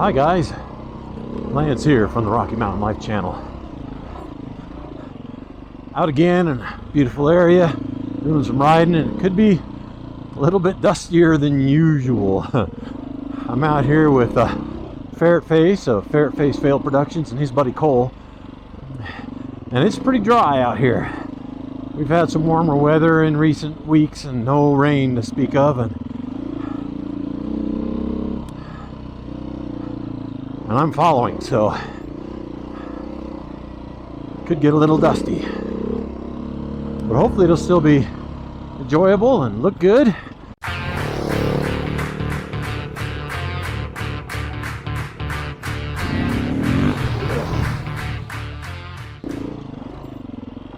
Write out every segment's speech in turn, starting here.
Hi guys, Lance here from the Rocky Mountain Life channel. Out again in a beautiful area, doing some riding, and it could be a little bit dustier than usual. I'm out here with Ferret Face of Ferret Face Fail Productions and his buddy Cole, and it's pretty dry out here. We've had some warmer weather in recent weeks and no rain to speak of, and I'm following, so could get a little dusty, but hopefully it'll still be enjoyable and look good.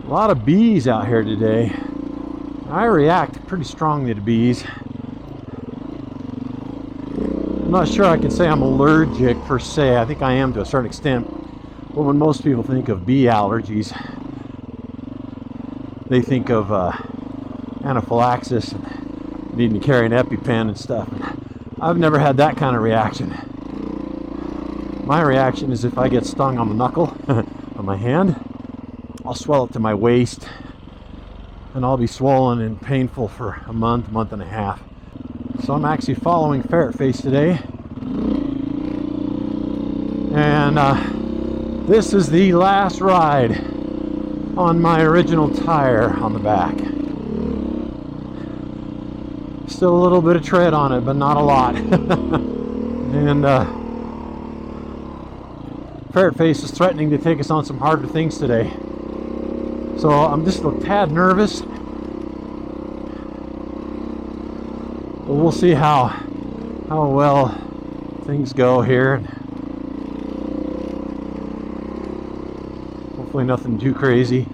A lot of bees out here today. I react pretty strongly to bees. I'm not sure I can say I'm allergic per se. I think I am to a certain extent. But when most people think of bee allergies, they think of anaphylaxis and needing to carry an EpiPen and stuff. I've never had that kind of reaction. My reaction is if I get stung on the knuckle on my hand, I'll swell up to my waist and I'll be swollen and painful for a month and a half. So I'm actually following Ferret Face today, and this is the last ride on my original tire on the back. Still a little bit of tread on it, but not a lot. And Ferret Face is threatening to take us on some harder things today, so I'm just a tad nervous. But we'll see how well things go here. Hopefully nothing too crazy.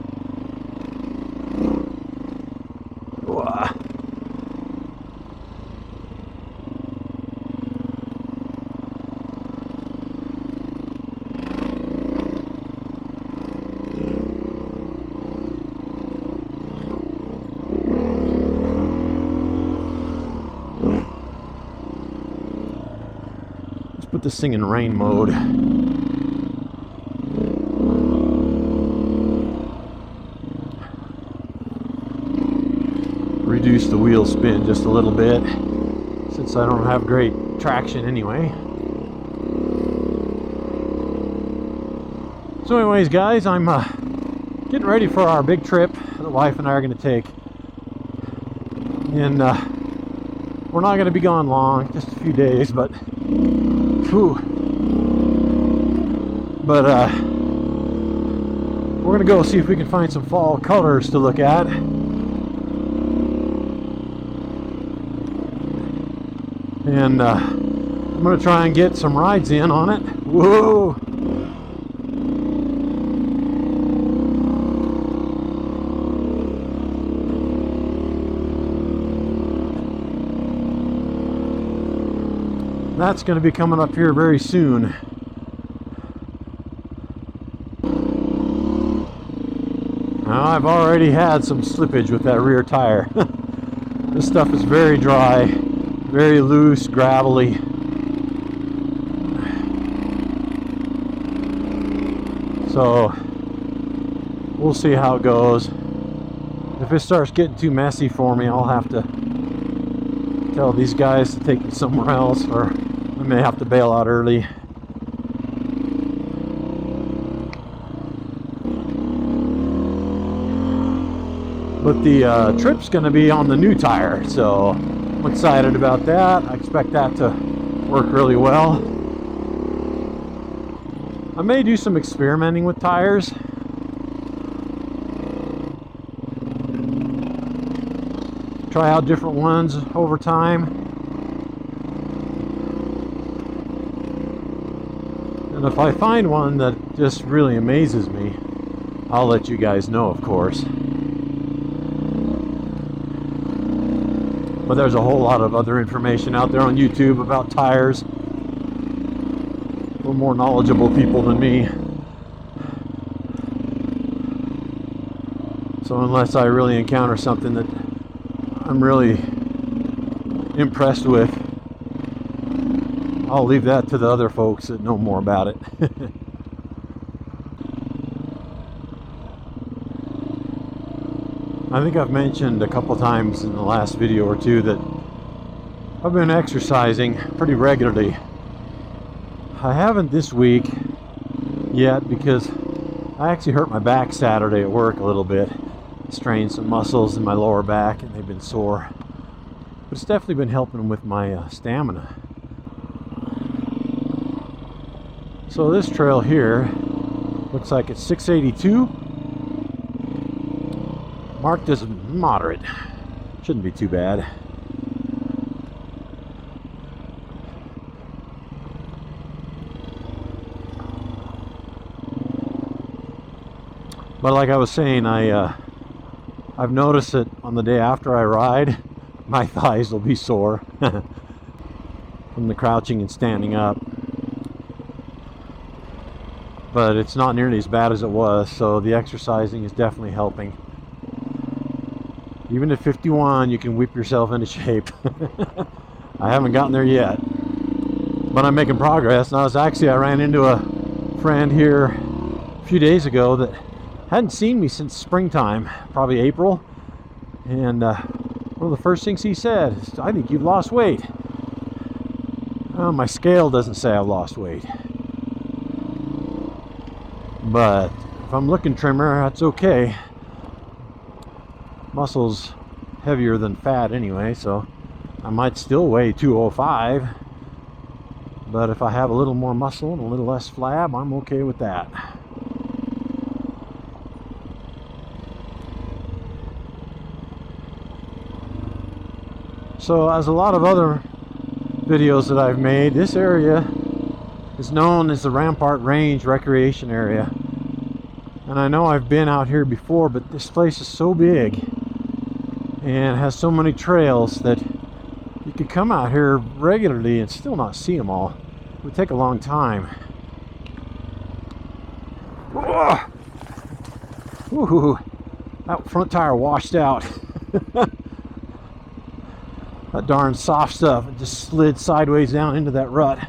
Put this thing in rain mode. Reduce the wheel spin just a little bit, since I don't have great traction anyway. So anyways guys, I'm getting ready for our big trip the wife and I are going to take. And we're not going to be gone long, just a few days, but we're gonna go see if we can find some fall colors to look at. And I'm gonna try and get some rides in on it. Whoa! That's going to be coming up here very soon. Now, I've already had some slippage with that rear tire. This stuff is very dry, very loose, gravelly. So we'll see how it goes. If it starts getting too messy for me, I'll have to tell these guys to take me somewhere else, or I may have to bail out early. But the trip's going to be on the new tire, so I'm excited about that. I expect that to work really well. I may do some experimenting with tires. Try out different ones over time. And if I find one that just really amazes me, I'll let you guys know, of course. But there's a whole lot of other information out there on YouTube about tires. A little more knowledgeable people than me. So unless I really encounter something that I'm really impressed with, I'll leave that to the other folks that know more about it. I think I've mentioned a couple times in the last video or two that I've been exercising pretty regularly. I haven't this week yet because I actually hurt my back Saturday at work a little bit. Strained some muscles in my lower back and they've been sore. But it's definitely been helping with my stamina. So this trail here looks like it's 682. Marked as moderate. Shouldn't be too bad. But like I was saying, I've noticed that on the day after I ride, my thighs will be sore from the crouching and standing up. But it's not nearly as bad as it was, so the exercising is definitely helping. Even at 51, you can whip yourself into shape. I haven't gotten there yet, but I'm making progress. And I ran into a friend here a few days ago that hadn't seen me since springtime, probably April. And one of the first things he said is, "I think you've lost weight." Well, my scale doesn't say I've lost weight. But if I'm looking trimmer, that's okay. Muscle's heavier than fat anyway, so I might still weigh 205. But if I have a little more muscle and a little less flab, I'm okay with that. So as a lot of other videos that I've made, this area is known as the Rampart Range recreation area. And I know I've been out here before, but this place is so big and has so many trails that you could come out here regularly and still not see them all. It would take a long time. Ooh, that front tire washed out. That darn soft stuff, it just slid sideways down into that rut.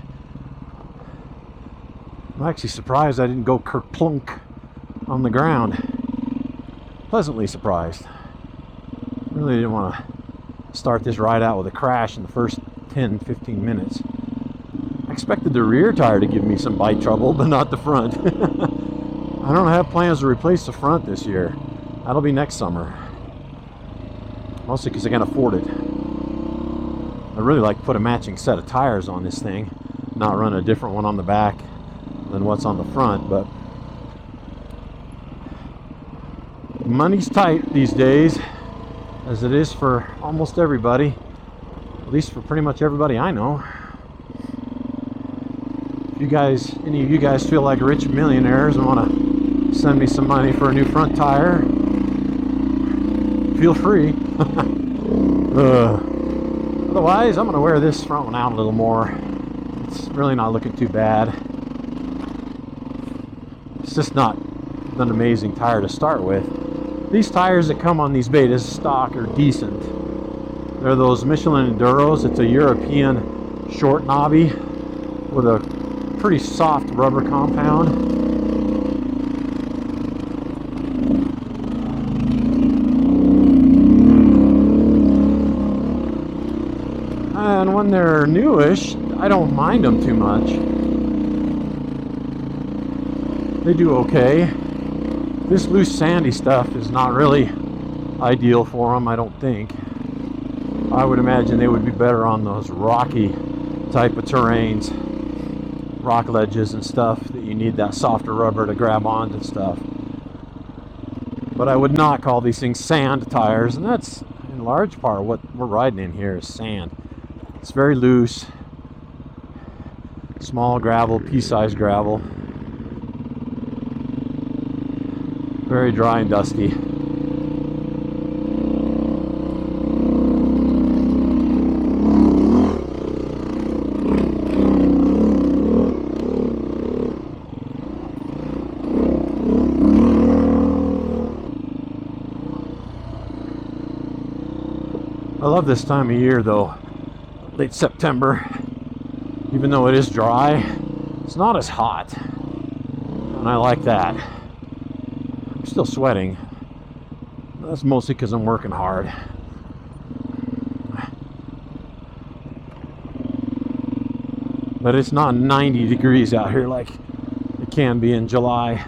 I'm actually surprised I didn't go kerplunk on the ground. Pleasantly surprised. Really didn't want to start this ride out with a crash in the first 10-15 minutes. I expected the rear tire to give me some bite trouble, but not the front. I don't have plans to replace the front this year. That'll be next summer. Mostly because I can't afford it. I really like to put a matching set of tires on this thing, not run a different one on the back than what's on the front, but money's tight these days, as it is for almost everybody, at least for pretty much everybody I know. If you guys, any of you guys feel like rich millionaires and want to send me some money for a new front tire, feel free. Otherwise, I'm going to wear this front one out a little more. It's really not looking too bad. It's just not an amazing tire to start with. These tires that come on these betas stock are decent. They're those Michelin Enduros. It's a European short knobby with a pretty soft rubber compound. And when they're newish, I don't mind them too much. They do okay. This loose sandy stuff is not really ideal for them, I don't think. I would imagine they would be better on those rocky type of terrains, rock ledges and stuff, that you need that softer rubber to grab onto stuff. But I would not call these things sand tires, and that's in large part what we're riding in here is sand. It's very loose, small gravel, pea-sized gravel, very dry and dusty. I love this time of year though. Late September. Even though it is dry, it's not as hot. And I like that. I'm still sweating. That's mostly because I'm working hard. But it's not 90 degrees out here like it can be in July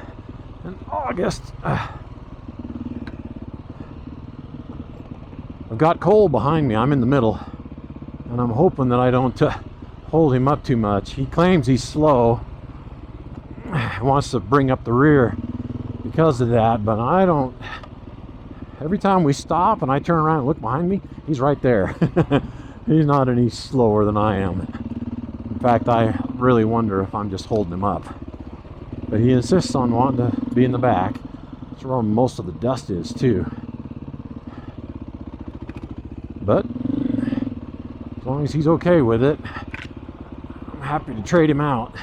and August. I've got Cole behind me. I'm in the middle. And I'm hoping that I don't hold him up too much. He claims he's slow. He wants to bring up the rear because of that, but I don't. Every time we stop and I turn around and look behind me, he's right there. He's not any slower than I am. In fact, I really wonder if I'm just holding him up. But he insists on wanting to be in the back. That's where most of the dust is too. But as long as he's okay with it, I'm happy to trade him out.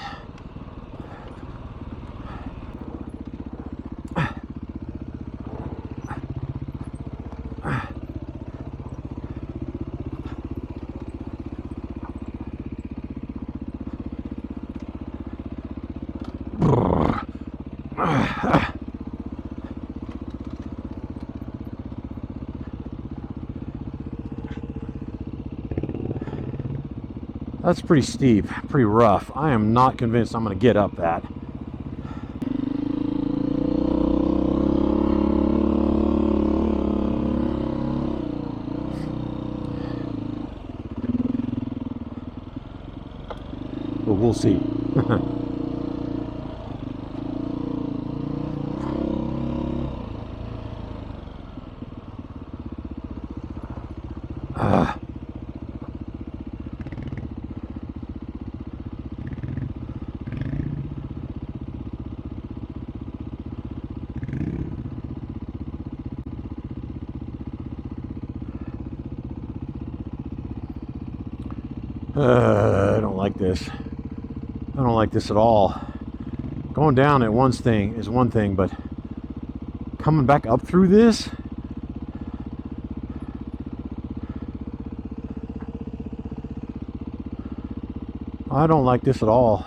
That's pretty steep, pretty rough. I am not convinced I'm going to get up that. But we'll see. I don't like this. I don't like this at all. Going down at one thing, but coming back up through this, I don't like this at all.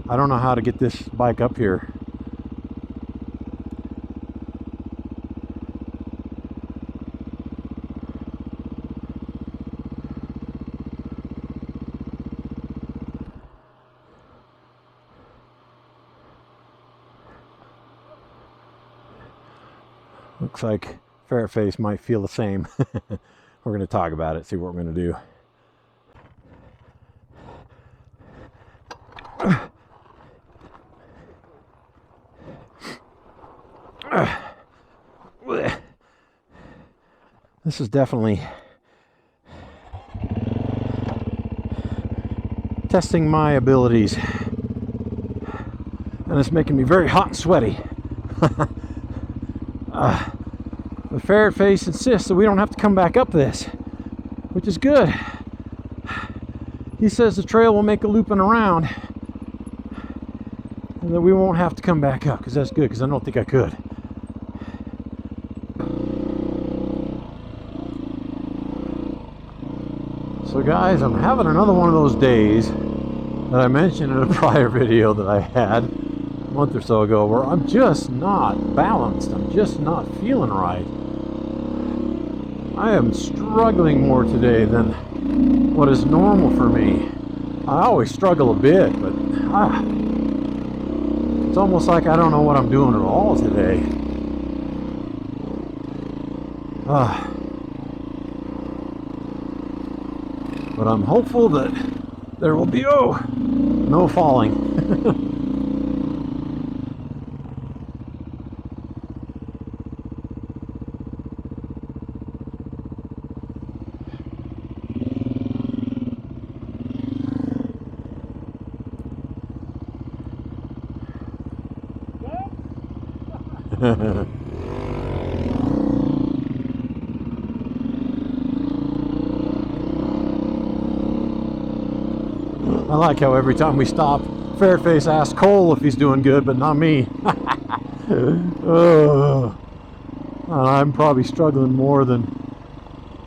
I don't know how to get this bike up here. Looks like Ferret Face might feel the same. We're going to talk about it, see what we're going to do. This is definitely testing my abilities, and it's making me very hot and sweaty. The Ferret Face insists that we don't have to come back up this, which is good. He says the trail will make a looping around and that we won't have to come back up, because that's good, because I don't think I could. So guys, I'm having another one of those days that I mentioned in a prior video that I had a month or so ago, where I'm just not balanced. I'm just not feeling right. I am struggling more today than what is normal for me. I always struggle a bit, but it's almost like I don't know what I'm doing at all today. But I'm hopeful that there will be, no falling. I like how every time we stop, Ferret Face asks Cole if he's doing good, but not me. I'm probably struggling more than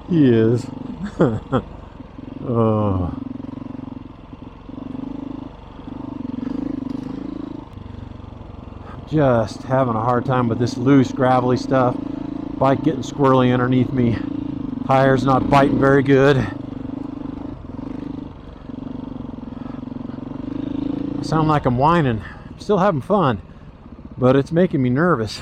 he is. just having a hard time with this loose, gravelly stuff. Bike getting squirrely underneath me. Tires not biting very good. I sound like I'm whining. I'm still having fun, but it's making me nervous.